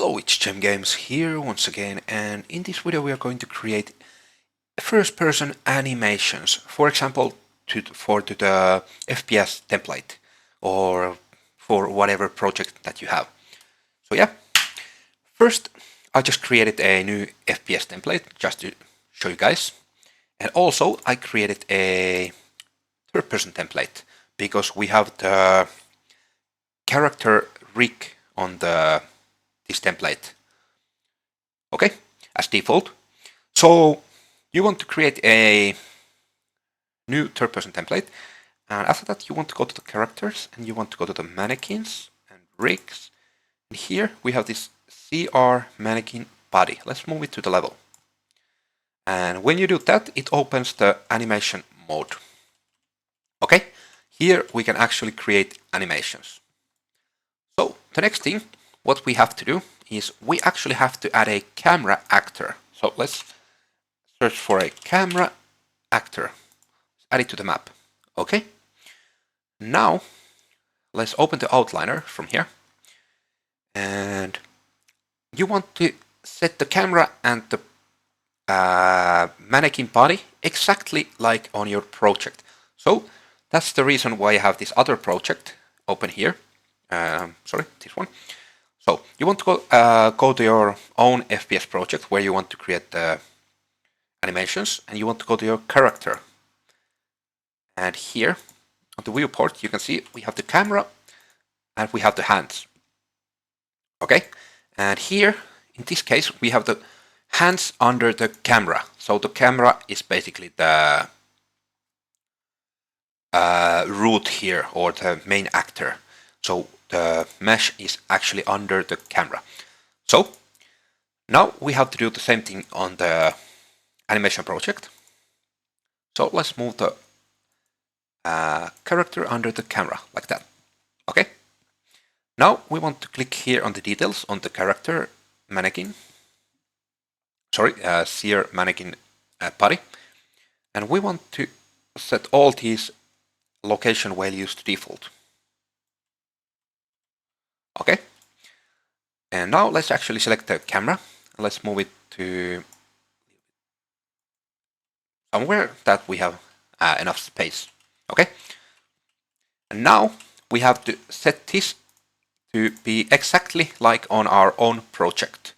Hello, it's Gem Games here once again, and in this video we are going to create first-person animations, for example, for the FPS template, or for whatever project that you have. So yeah, first I just created a new FPS template just to show you guys, and also I created a third-person template because we have the character rig on this template. Okay, as default. So you want to create a new third-person template, and after that you want to go to the characters and you want to go to the mannequins and rigs. And here we have this CR mannequin body. Let's move it to the level. And when you do that, it opens the animation mode. Okay, here we can actually create animations. So the next thing, what we have to do is we actually have to add a camera actor. So let's search for a camera actor. Add it to the map. Okay. Now let's open the outliner from here. And you want to set the camera and the mannequin body exactly like on your project. So that's the reason why I have this other project open here. Sorry, this one. So you want to go to your own FPS project where you want to create the animations, and you want to go to your character. And here on the viewport, you can see we have the camera and we have the hands. Okay, and here in this case we have the hands under the camera. So the camera is basically the root here, or the main actor. So the mesh is actually under the camera. So now we have to do the same thing on the animation project. So let's move the character under the camera like that. Okay. Now we want to click here on the details on the character mannequin. Sorry, sear mannequin body, and we want to set all these location values to default. Okay. And now let's actually select the camera. Let's move it to somewhere that we have enough space. Okay. And now we have to set this to be exactly like on our own project.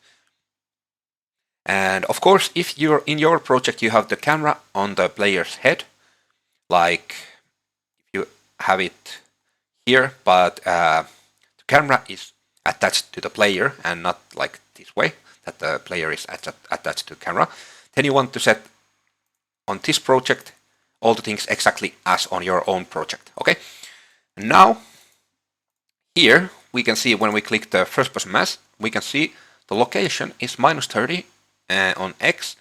And of course, if you're in your project, you have the camera on the player's head, like if you have it here, but the camera is attached to the player and not like this way, that the player is attached to the camera, then you want to set on this project all the things exactly as on your own project. Okay. Now here we can see when we click the first person mask, we can see the location is -30 on X,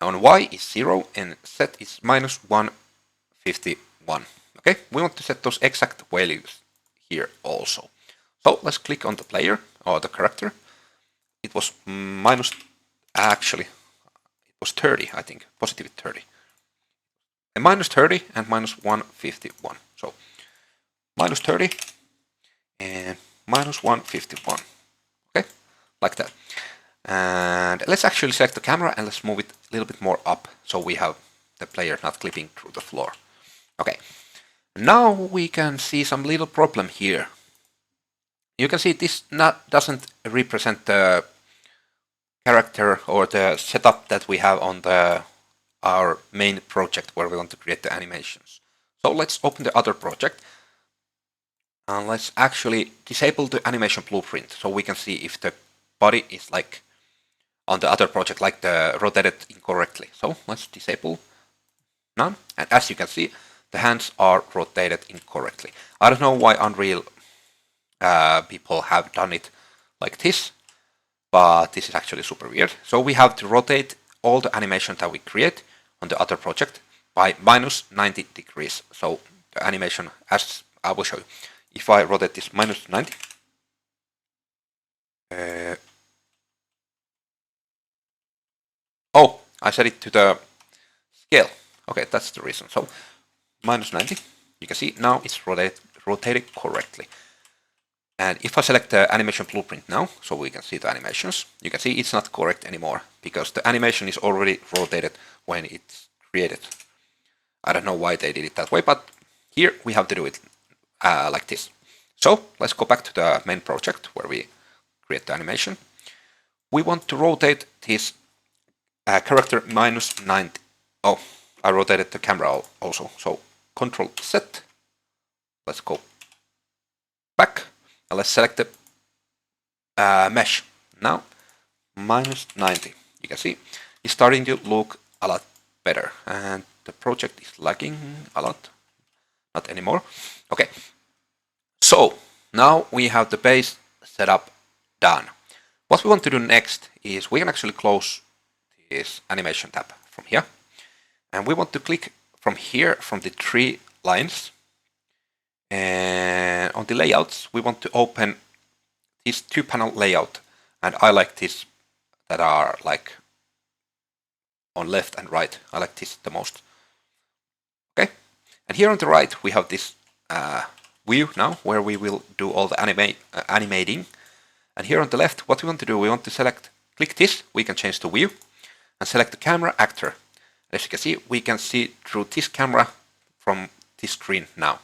on Y is 0, and Z is -151. Okay, we want to set those exact values here also. So let's click on the player or the character. It was actually it was 30, I think, positive 30. And -30 and -151. So -30 and -151. Okay, like that. And let's actually select the camera and let's move it a little bit more up so we have the player not clipping through the floor. Okay, now we can see some little problem here. You can see this doesn't represent the character or the setup that we have on our main project where we want to create the animations. So let's open the other project and let's actually disable the animation blueprint so we can see if the body is like on the other project, like the rotated incorrectly. So let's disable none, and as you can see, the hands are rotated incorrectly. I don't know why Unreal people have done it like this, but this is actually super weird. So we have to rotate all the animation that we create on the other project by -90 degrees. So the animation, as I will show you, if I rotate this -90, oh, I set it to the scale. Okay, that's the reason. So -90, you can see now it's rotated correctly. And if I select the animation blueprint now, so we can see the animations, you can see it's not correct anymore because the animation is already rotated when it's created. I don't know why they did it that way, but here we have to do it like this. So let's go back to the main project where we create the animation. We want to rotate this character minus 90. Oh, I rotated the camera also. So Control Z. Let's go back and let's select the mesh. Now minus 90. You can see it's starting to look a lot better, and the project is lagging a lot. Not anymore. Okay. So now we have the base setup done. What we want to do next is we can actually close this animation tab from here. And we want to click from here, from the 3 lines. And on the layouts, we want to open this 2-panel layout. And I like this that are like on left and right. I like this the most. Okay. And here on the right, we have this view now where we will do all the animating. And here on the left, what we want to do, we want to click this, we can change the view, and select the camera actor. And as you can see, we can see through this camera from this screen now.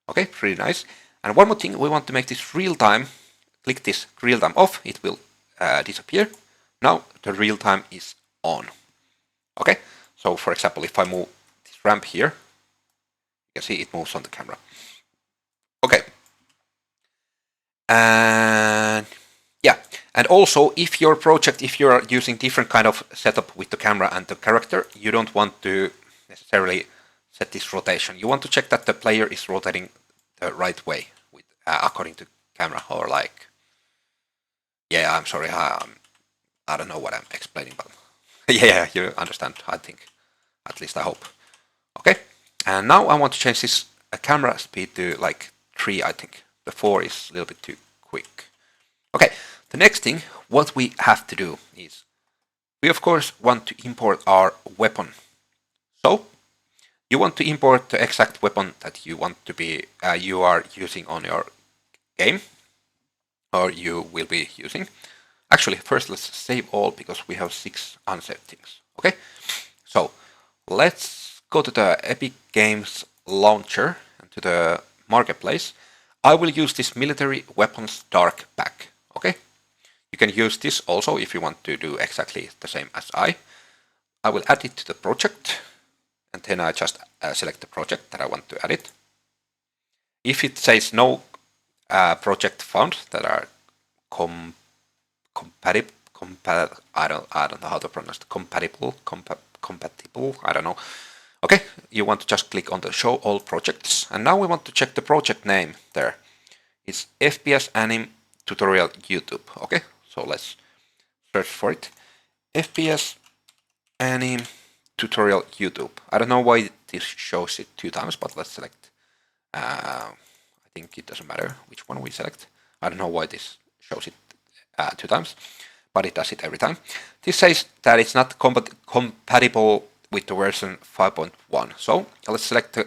Okay, pretty nice. And one more thing, we want to make this real time. Click this real time off, it will disappear. Now the real time is on. Okay, so for example, if I move this ramp here, you can see it moves on the camera. Okay. And yeah, and also if your project, if you're using different kind of setup with the camera and the character, you don't want to necessarily set this rotation. You want to check that the player is rotating the right way with according to camera, or like, yeah, I'm sorry, I don't know what I'm explaining, but yeah, you understand, I think, at least I hope. Okay, and now I want to change this camera speed to like 3, I think. The 4 is a little bit too quick. Okay, the next thing, what we have to do is, we of course want to import our weapon. So, you want to import the exact weapon that you want to be, you are using on your game, or you will be using. Actually, first let's save all, because we have 6 unsaved things. Okay, so let's go to the Epic Games launcher and to the marketplace. I will use this military weapons dark pack. Okay, you can use this also if you want to do exactly the same as I. I will add it to the project, and then I just select the project that I want to add it. If it says no project found that are compatible, I don't know how to pronounce it. Compatible, I don't know. Okay, you want to just click on the show all projects, and now we want to check the project name there. It's FPS Anim Tutorial YouTube. Okay, so let's search for it. FPS Anim Tutorial YouTube. I don't know why this shows it 2 times, but let's select. I think it doesn't matter which one we select. I don't know why this shows it 2 times, but it does it every time. This says that it's not compatible with the version 5.1. So let's select the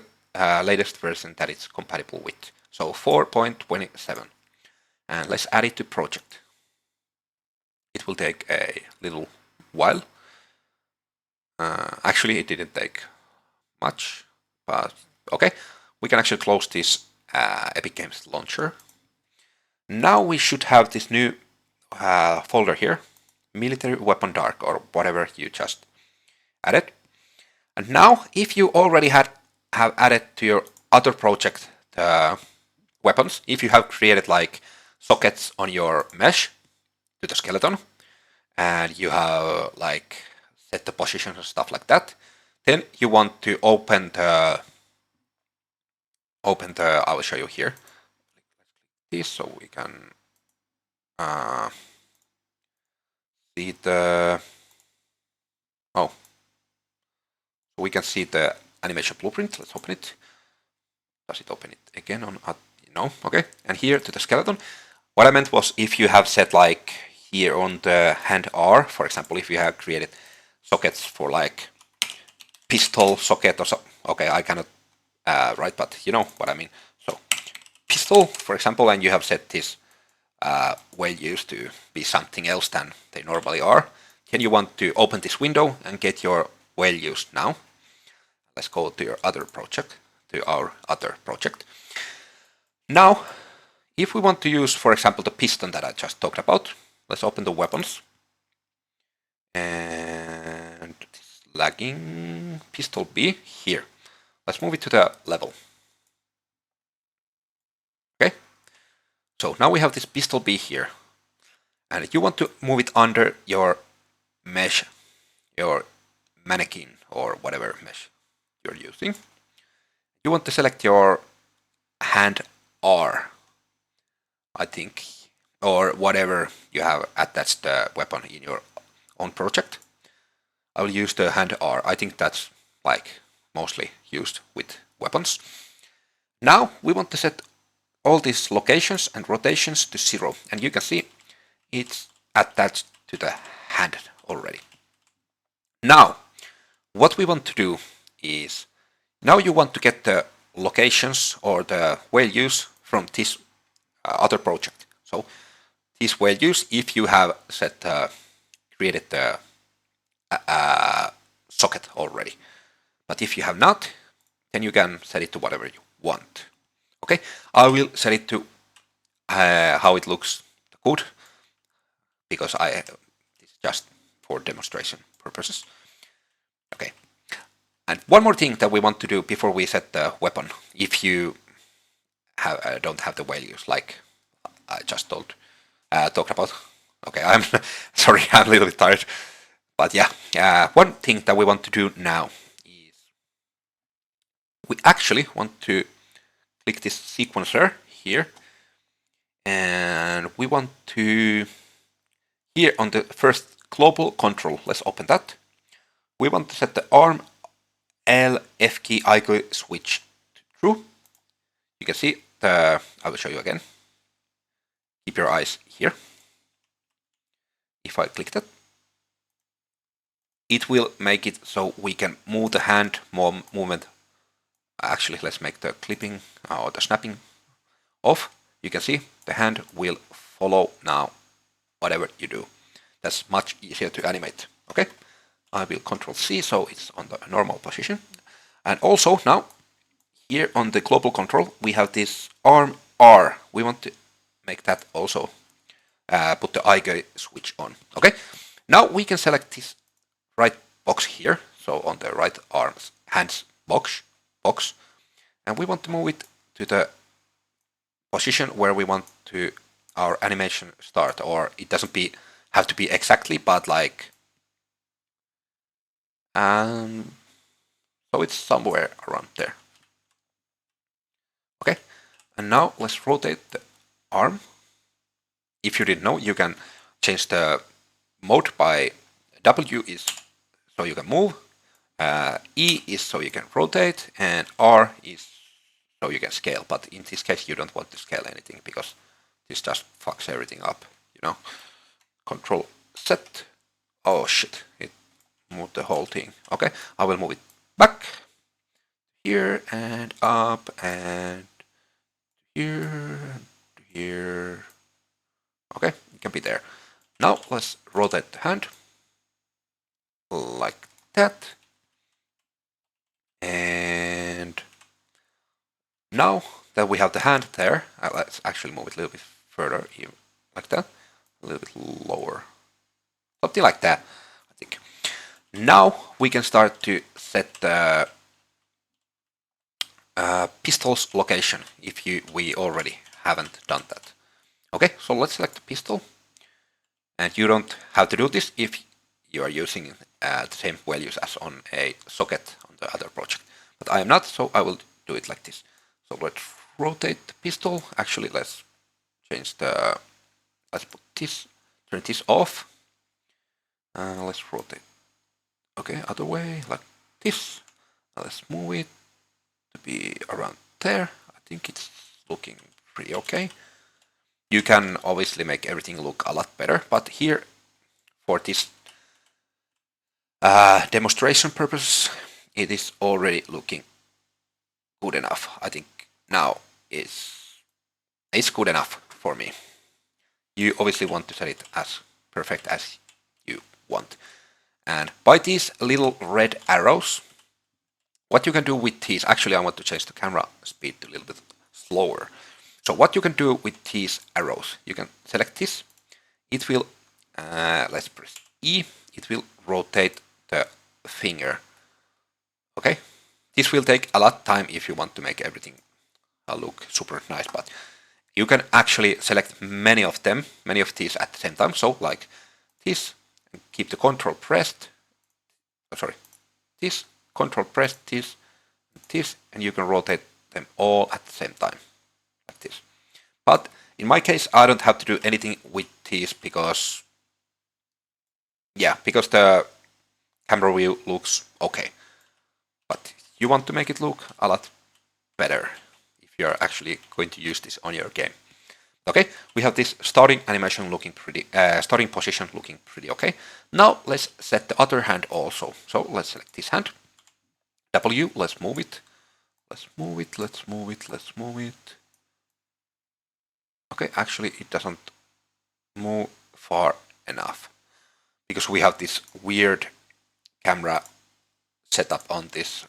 latest version that it's compatible with. So 4.27. And let's add it to project. It will take a little while. Actually, it didn't take much, but okay. We can actually close this Epic Games launcher. Now we should have this new folder here, Military Weapon Dark, or whatever you just added. And now, if you already have added to your other project the weapons, if you have created like sockets on your mesh to the skeleton, and you have like set the positions and stuff like that, then you want to open the, I will show you here, this so we can see the, oh, we can see the animation blueprint. Let's open it. Does it open it again on? No. Okay. And here to the skeleton. What I meant was if you have set like here on the hand R, for example, if you have created sockets for like pistol socket or so. Okay, I cannot write, but you know what I mean. So pistol, for example, and you have set this values to be something else than they normally are, then you want to open this window and get your values now. Let's go to your other project, to our other project. Now, if we want to use, for example, the piston that I just talked about, let's open the weapons. And this lagging pistol B here. Let's move it to the level. Okay. So now we have this pistol B here. And you want to move it under your mesh, your mannequin, or whatever mesh you're using. You want to select your hand R, I think, or whatever you have attached the weapon in your own project. I will use the hand R. I think that's like mostly used with weapons. Now we want to set all these locations and rotations to 0, and you can see it's attached to the hand already. Now, what we want to do is, now you want to get the locations or the values from this other project. So these values, if you have set created the socket already, but if you have not, then you can set it to whatever you want. Okay, I will set it to how it looks good, because it's just for demonstration purposes. Okay, and one more thing that we want to do before we set the weapon, if you don't have the values like I just talked about. Okay, I'm sorry, I'm a little bit tired, but yeah, one thing that we want to do now is we actually want to click this sequencer here, and we want to, here on the first global control, let's open that. We want to set the ARM LF key icon switch to true. You can see I will show you again. Keep your eyes here. If I click that, it will make it so we can move the hand movement. Actually, let's make the clipping or the snapping off. You can see the hand will follow now whatever you do. That's much easier to animate. Okay, I will Control C so it's on the normal position. And also now here on the global control we have this ARM R. We want to make that also put the eye switch on. Okay, now we can select this right box here, so on the right arms hands box, and we want to move it to the position where we want to our animation start, or it doesn't have to be exactly, but like so it's somewhere around there. Okay, and now let's rotate the arm. If you didn't know, you can change the mode by W is so you can move, E is so you can rotate, and R is so you can scale. But in this case, you don't want to scale anything because this just fucks everything up, you know. Control Z. Oh shit, it moved the whole thing. Okay, I will move it back here and up and here, here. Okay, it can be there. Now let's rotate the hand like that. And now that we have the hand there, let's actually move it a little bit further, like that, a little bit lower, something like that, I think. Now we can start to set the pistol's location if we already haven't done that. Okay, so let's select the pistol, and you don't have to do this if you are using the same values as on a socket on the other project. But I am not, so I will do it like this. So let's rotate the pistol. Actually, let's change the, let's put this, turn this off. Let's rotate. Okay, other way, like this. Now let's move it to be around there. I think it's looking pretty okay. You can obviously make everything look a lot better, but here, for this demonstration purposes, it is already looking good enough. I think now is it's good enough for me. You obviously want to set it as perfect as you want. And by these little red arrows, what you can do with these, actually I want to change the camera speed to a little bit slower. So what you can do with these arrows, you can select this, it will, let's press E, it will rotate the finger. Okay, this will take a lot of time if you want to make everything look super nice, but you can actually select many of them, many of these at the same time. So like this, and keep the control pressed, this, control pressed, this, and you can rotate them all at the same time, like this. But in my case, I don't have to do anything with these because, yeah, because the camera view looks okay. But you want to make it look a lot better if you're actually going to use this on your game. Okay, we have this starting animation looking pretty, starting position looking pretty okay. Now let's set the other hand also. So let's select this hand. W, let's move it. Let's move it, let's move it, let's move it. Okay, actually it doesn't move far enough because we have this weird camera setup on this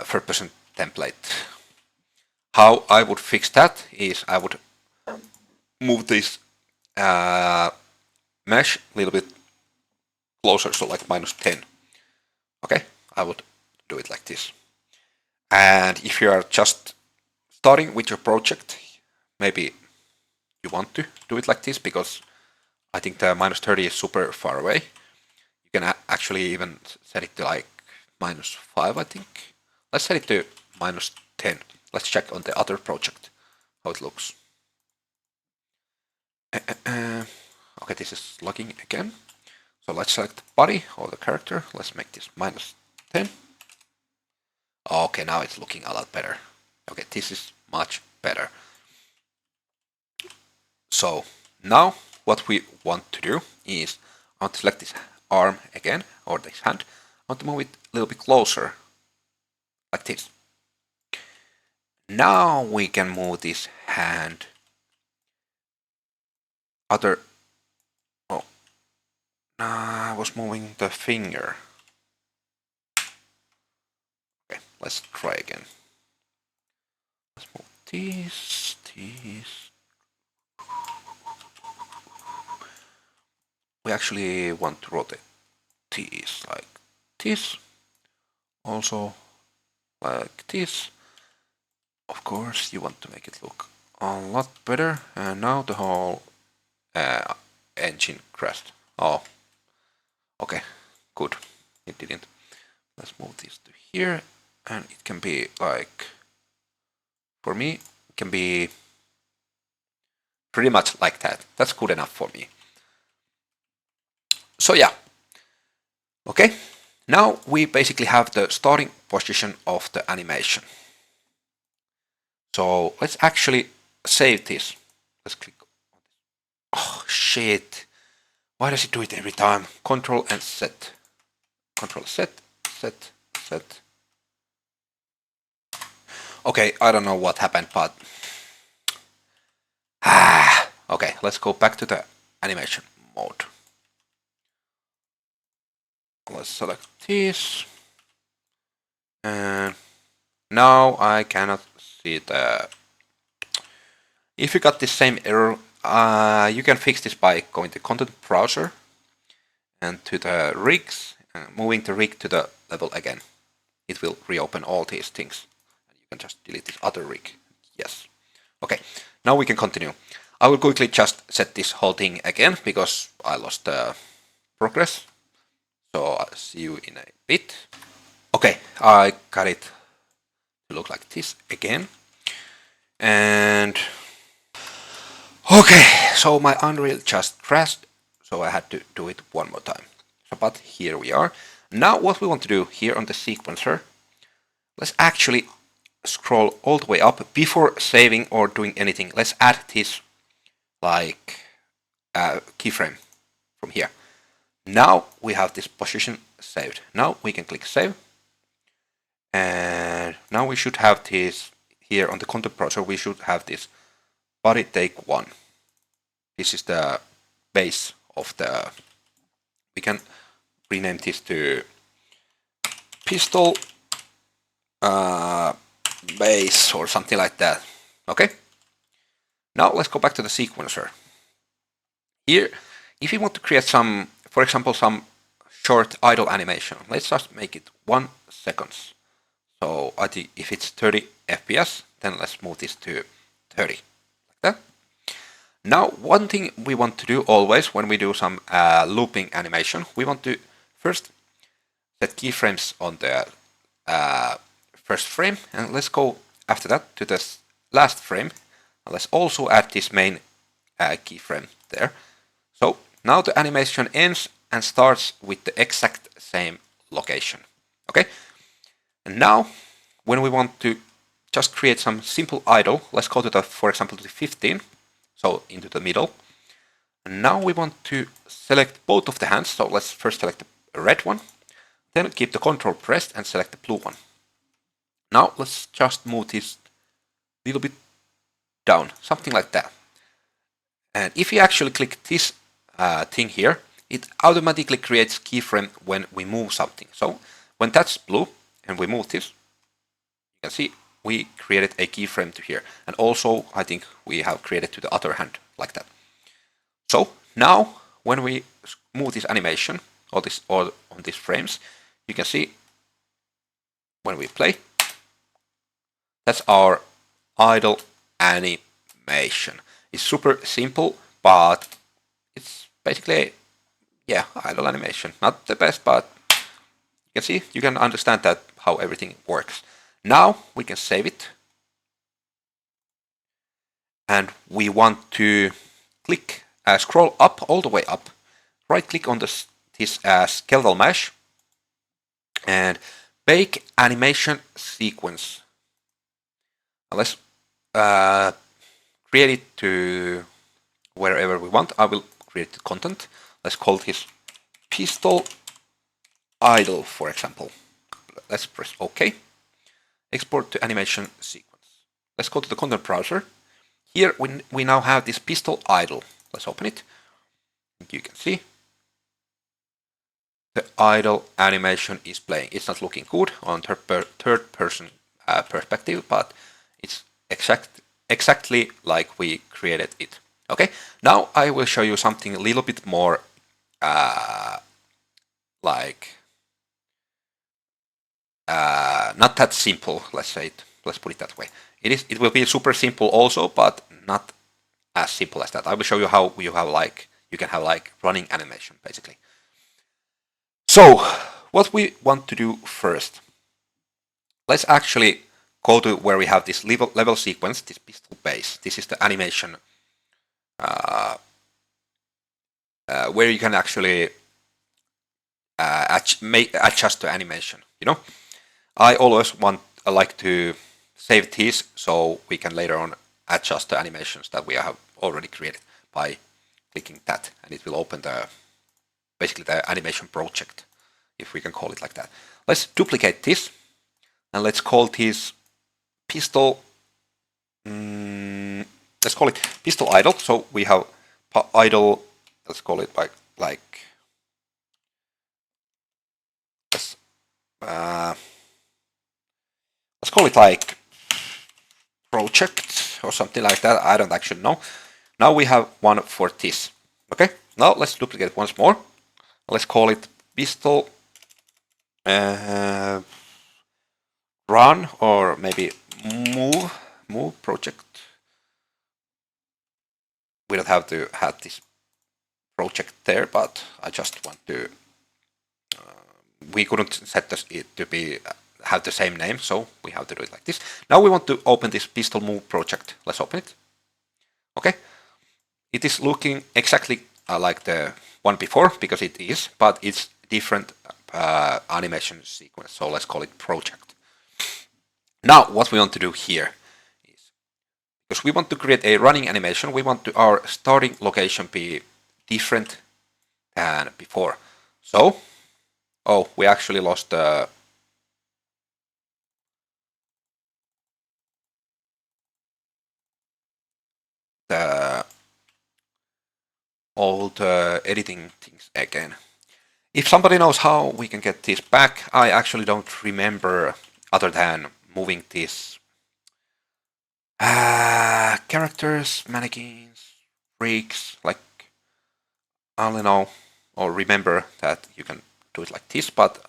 third person template. How I would fix that is I would move this mesh a little bit closer, so like -10. Okay, I would do it like this. And if you are just starting with your project, maybe you want to do it like this because I think the -30 is super far away. You can actually even set it to like -5, I think. Let's set it to -10. Let's check on the other project how it looks. Okay, this is logging again. So let's select the body or the character. Let's make this -10. Okay, now it's looking a lot better. Okay, this is much better. So now what we want to do is I want to select this arm again, or this hand. I want to move it a little bit closer, like this. Now we can move this hand other. Oh, I was moving the finger. Okay, let's try again. Let's move this. We actually want to rotate these like this. Also like this. Of course, you want to make it look a lot better. And now the whole engine crashed. Oh, okay, good. It didn't. Let's move this to here, and it can be like, for me, it can be pretty much like that. That's good enough for me. So yeah, okay. Now we basically have the starting position of the animation. So let's actually save this. Let's click. Oh shit! Why does it do it every time? Control and set. Control set. Okay, I don't know what happened, but okay, let's go back to the animation mode. Let's select this, and now I cannot see the. If you got the same error, you can fix this by going to content browser and to the rigs, moving the rig to the level again. It will reopen all these things. You can just delete this other rig. Yes. Okay, now we can continue. I will quickly just set this whole thing again because I lost the progress. So I'll see you in a bit. Okay, I got it to look like this again. And okay, so my Unreal just crashed, so I had to do it one more time. So, but here we are. Now what we want to do here on the sequencer, let's actually scroll all the way up before saving or doing anything. Let's add this like keyframe from here. Now we have this position saved. Now we can click save. And now we should have this here on the content browser, we should have this body take 1. This is the base of the, we can rename this to pistol base or something like that. Okay. Now let's go back to the sequencer. Here, if you want to create some, for example, some short idle animation, let's just make it 1 second. So I think if it's 30 FPS, then let's move this to 30, like that. Now, one thing we want to do always when we do some looping animation, we want to first set keyframes on the first frame, and let's go after that to the last frame. And let's also add this main keyframe there. So now the animation ends and starts with the exact same location. Okay. And now, when we want to just create some simple idle, let's go to the, for example, to the 15, so into the middle. And now we want to select both of the hands. So let's first select the red one, then keep the control pressed and select the blue one. Now let's just move this a little bit down, something like that. And if you actually click this thing here, it automatically creates keyframe when we move something. So when that's blue and we move this, you can see we created a keyframe to here. And also I think we have created to the other hand like that. So now when we move this animation or on these frames, you can see when we play, that's our idle animation. It's super simple, but it's basically, yeah, idle animation. Not the best, but you can see, you can understand that how everything works. Now we can save it. And we want to click, scroll up, all the way up, right click on this skeletal mesh and bake animation sequence. Now let's create it to wherever we want. I will create the content. Let's call this pistol idle, for example. Let's press OK. Export to animation sequence. Let's go to the content browser. Here we now have this pistol idle. Let's open it. You can see the idle animation is playing. It's not looking good on third person perspective, but it's exactly like we created it. Okay, now I will show you something a little bit more not that simple. Let's put it that way. It will be super simple also, but not as simple as that. I will show you how you can have running animation basically. So what we want to do first, let's actually go to where we have this level sequence, this pistol base. This is the animation where you can actually adjust the animation. You know, I always like to save these so we can later on adjust the animations that we have already created by clicking that, and it will open basically the animation project, if we can call it like that. Let's duplicate this and let's call this pistol. Let's call it pistol idle. So we have idle. Let's call it let's call it like project or something like that. I don't actually know. Now we have one for this. Okay. Now let's duplicate once more. Let's call it pistol run, or maybe move project. We don't have to have this project there, but I just want to. We couldn't set it to have the same name, so we have to do it like this. Now we want to open this pistol move project. Let's open it. Okay. It is looking exactly like the one before, because it is, but it's different animation sequence. So let's call it project. Now what we want to do here is, because we want to create a running animation, we want our starting location be different than before. So, we actually lost the the old editing things again. If somebody knows how we can get this back, I actually don't remember other than moving these characters, mannequins, freaks, like I only know or remember that you can do it like this, but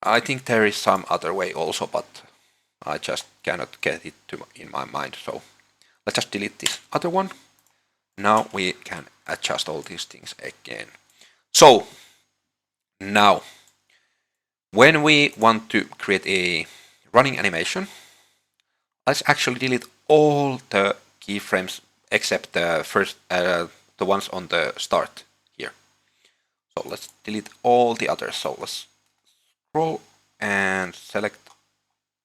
I think there is some other way also, but I just cannot get it in my mind. So let's just delete this other one. Now we can adjust all these things again. So now, when we want to create a running animation, let's actually delete all the keyframes except the first, the ones on the start here. So let's delete all the others. So let's scroll and select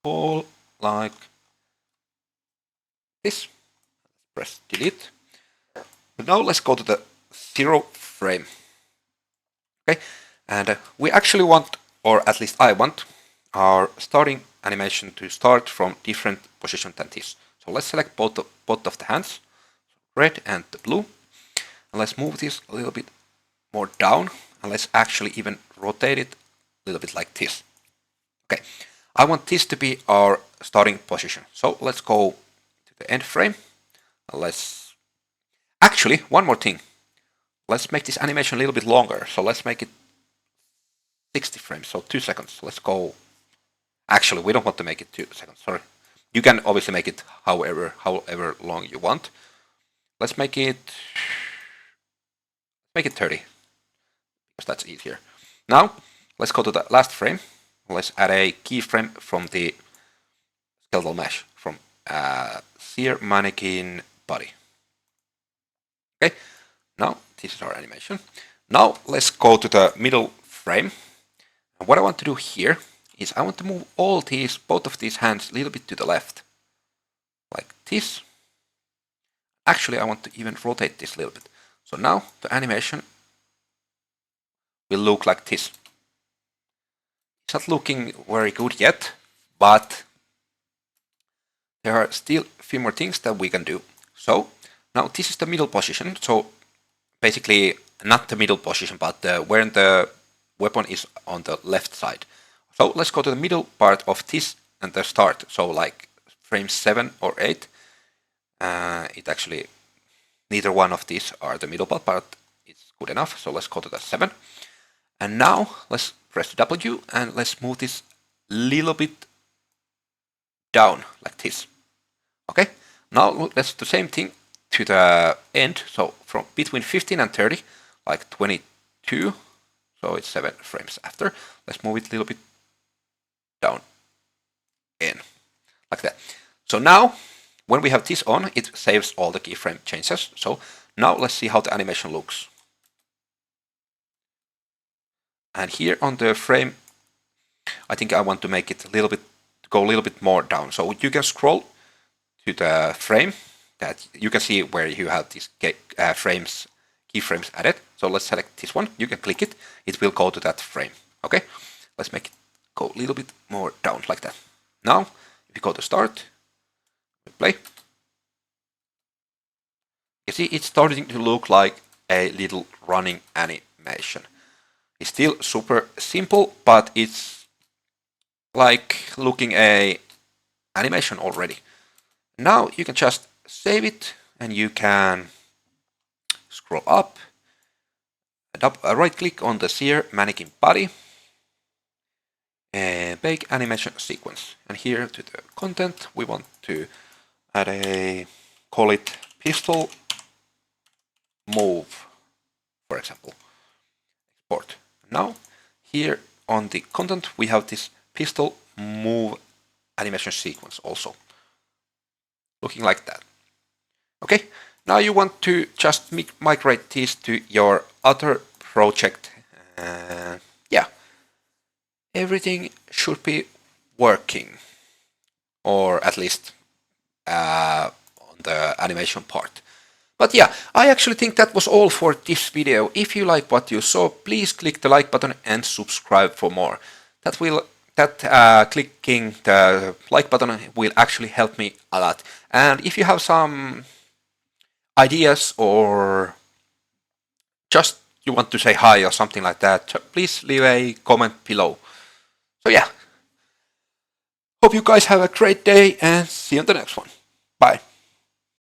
all like this. Press delete. But now let's go to the 0 frame. Okay, and we actually want, or at least I want, our starting animation to start from different position than this. So let's select both of the hands, red and the blue, and let's move this a little bit more down, and let's actually even rotate it a little bit like this. Okay, I want this to be our starting position. So let's go to the end frame. Let's actually, one more thing. Let's make this animation a little bit longer. So let's make it 60 frames, so 2 seconds. Let's go. Actually, we don't want to make it 2 seconds. Sorry. You can obviously make it however long you want. Let's make it 30, because that's easier. Now let's go to the last frame. Let's add a keyframe from the skeletal mesh from sear mannequin body. Okay. Now this is our animation. Now let's go to the middle frame. And what I want to do here is I want to move all these, both of these hands a little bit to the left. Like this. Actually, I want to even rotate this a little bit. So now the animation will look like this. It's not looking very good yet, but there are still a few more things that we can do. So now this is the middle position. So basically not the middle position, but where the weapon is on the left side. So let's go to the middle part of this and the start. So like frame 7 or 8. It actually, neither one of these are the middle part, but it's good enough. So let's go to the 7. And now let's press W and let's move this little bit down like this. Okay, now let's do the same thing to the end. So from between 15 and 30, like 22. So it's 7 frames after. Let's move it a little bit down in, like that. So now, when we have this on, it saves all the keyframe changes. So now let's see how the animation looks. And here on the frame, I think I want to make it a little bit, go a little bit more down. So you can scroll to the frame that you can see where you have these keyframes added. So let's select this one. You can click it. It will go to that frame. Okay. Let's make it go a little bit more down like that. Now, if you go to start, play. You see, it's starting to look like a little running animation. It's still super simple, but it's like looking a animation already. Now you can just save it and you can scroll up and right click on the sear mannequin body and make animation sequence. And here to the content, we want to add a, call it pistol move, for example. Export. Now here on the content, we have this pistol move animation sequence also. Looking like that. Okay, now you want to just migrate this to your other project. Yeah, everything should be working, or at least on the animation part. But yeah, I actually think that was all for this video. If you like what you saw, please click the like button and subscribe for more. Clicking the like button will actually help me a lot. And if you have some ideas or just you want to say hi or something like that, please leave a comment below. So yeah, hope you guys have a great day and see you on the next one. Bye.